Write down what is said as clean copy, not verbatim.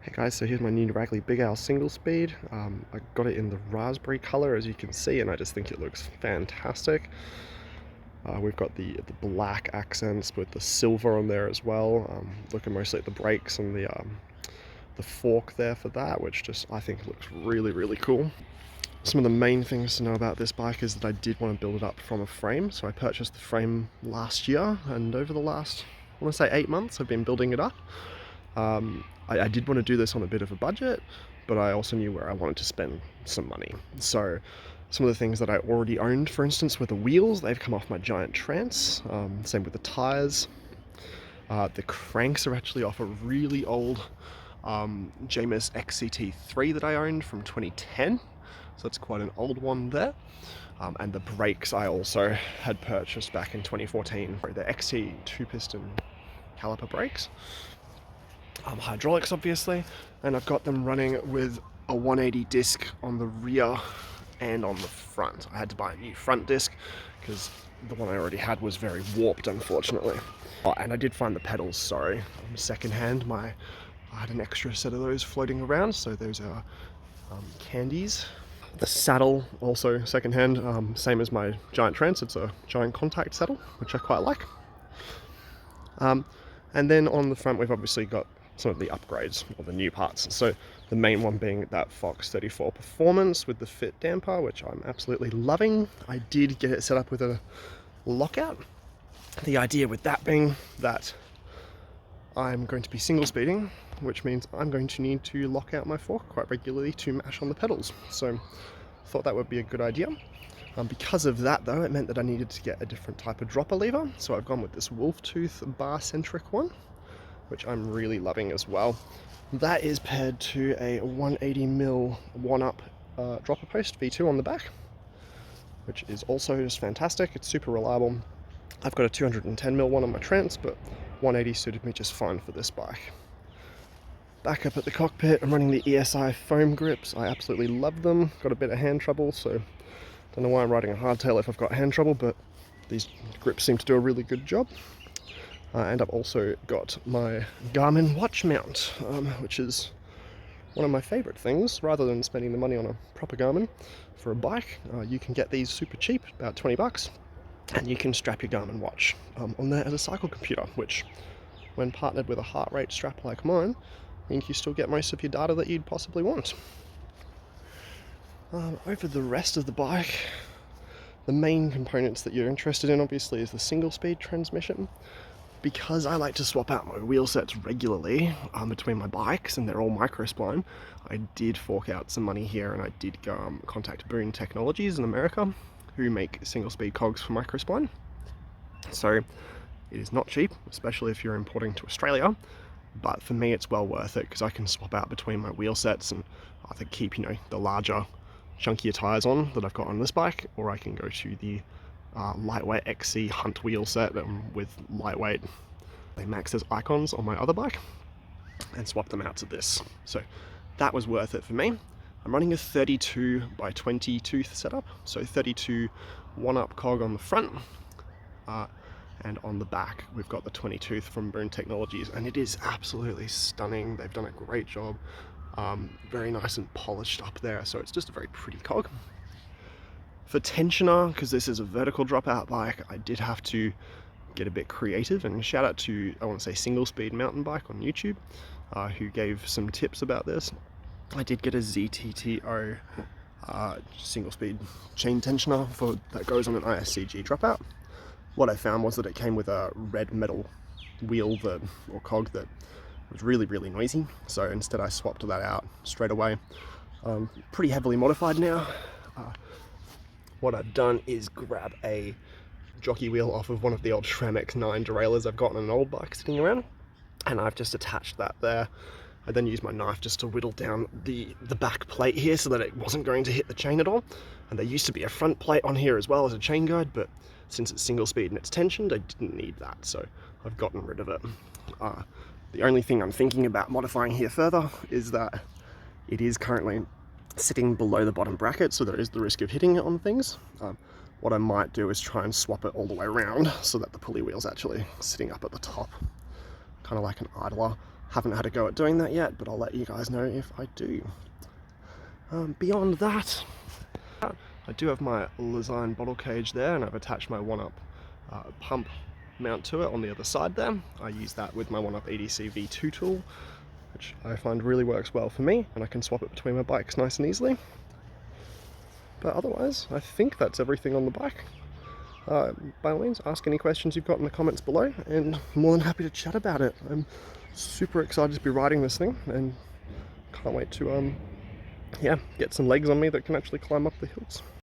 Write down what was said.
Hey guys, so here's my new Ragley Big single speed. I got it in the raspberry color, as you can see, and I just think it looks fantastic. We've got the black accents with the silver on there as well. Looking mostly at the brakes and the fork there for that, which just I think looks really cool. Some of the main things to know about this bike is that I did want to build it up from a frame. So I purchased the frame last year, and over the last, I want to say 8 months, I've been building it up. I did want to do this on a bit of a budget, but I also knew where I wanted to spend some money. So some of the things that I already owned, for instance, were the wheels. They've come off my giant Trance. Same with the tires. The cranks are actually off a really old Shimano XT3 that I owned from 2010. So that's quite an old one there. And the brakes I also had purchased back in 2014. The XT 2-piston caliper brakes. Hydraulics obviously, and I've got them running with a 180 disc on the rear and on the front. I had to buy a new front disc because the one I already had was very warped, unfortunately. And I did find the pedals, sorry, secondhand. I had an extra set of those floating around, so those are candies. The saddle also secondhand, same as my giant Trance. It's a giant contact saddle, which I quite like. And then on the front we've obviously got some of the upgrades, or the new parts. So the main one being that Fox 34 Performance with the fit damper, which I'm absolutely loving. I did get it set up with a lockout. The idea with that being that I'm going to be single speeding, which means I'm going to need to lock out my fork quite regularly to mash on the pedals. So I thought that would be a good idea. Because of that though, it meant that I needed to get a different type of dropper lever. So I've gone with this Wolftooth Barcentric one, which I'm really loving as well. That is paired to a 180mm OneUp dropper post V2 on the back, which is also just fantastic. It's super reliable. I've got a 210mm one on my Trance, but 180 suited me just fine for this bike. Back up at the cockpit, I'm running the Esi Foam grips. I absolutely love them. Got a bit of hand trouble, so don't know why I'm riding a hardtail if I've got hand trouble, but these grips seem to do a really good job. And I've also got my Garmin watch mount, which is one of my favorite things. Rather than spending the money on a proper Garmin for a bike, you can get these super cheap, about 20 bucks, and you can strap your Garmin watch on there as a cycle computer, which, when partnered with a heart rate strap like mine, means you still get most of your data that you'd possibly want. Over the rest of the bike, the main components that you're interested in obviously is the single speed transmission. Because I like to swap out my wheel sets regularly between my bikes, and they're all Microspline, I did fork out some money here, and I did go contact Boome Technologies in America, who make single speed cogs for Microspline. So it is not cheap, especially if you're importing to Australia, but for me it's well worth it because I can swap out between my wheel sets and either keep, the larger, chunkier tires on that I've got on this bike, or I can go to the lightweight XC Hunt wheel set with lightweight Maxxis icons on my other bike and swap them out to this. So that was worth it for me. I'm running a 32x20 tooth setup, so 32 OneUp cog on the front, and on the back we've got the 20 tooth from Boome Technologies, and it is absolutely stunning. They've done a great job, very nice and polished up there, so it's just a very pretty cog. For tensioner, because this is a vertical dropout bike, I did have to get a bit creative, and shout out to, I want to say, Single Speed Mountain Bike on YouTube, who gave some tips about this. I did get a ZTTO single speed chain tensioner that goes on an ISCG dropout. What I found was that it came with a red metal wheel or cog that was really noisy, so instead I swapped that out straight away. Pretty heavily modified now. What I've done is grab a jockey wheel off of one of the old SRAM X9 derailleurs I've got on an old bike sitting around, and I've just attached that there. I then used my knife just to whittle down the back plate here so that it wasn't going to hit the chain at all. And there used to be a front plate on here as well as a chain guide, but since it's single speed and it's tensioned, I didn't need that, so I've gotten rid of it. The only thing I'm thinking about modifying here further is that it is currently sitting below the bottom bracket, so there is the risk of hitting it on things. What I might do is try and swap it all the way around so that the pulley wheel's actually sitting up at the top. kind of like an idler. Haven't had a go at doing that yet, but I'll let you guys know if I do. Beyond that, I do have my Lezyne bottle cage there, and I've attached my OneUp pump mount to it on the other side there. I use that with my OneUp EDC V2 tool, which I find really works well for me, and I can swap it between my bikes nice and easily. But otherwise, I think that's everything on the bike. By all means, ask any questions you've got in the comments below, and I'm more than happy to chat about it. I'm super excited to be riding this thing, and can't wait to yeah, get some legs on me that can actually climb up the hills.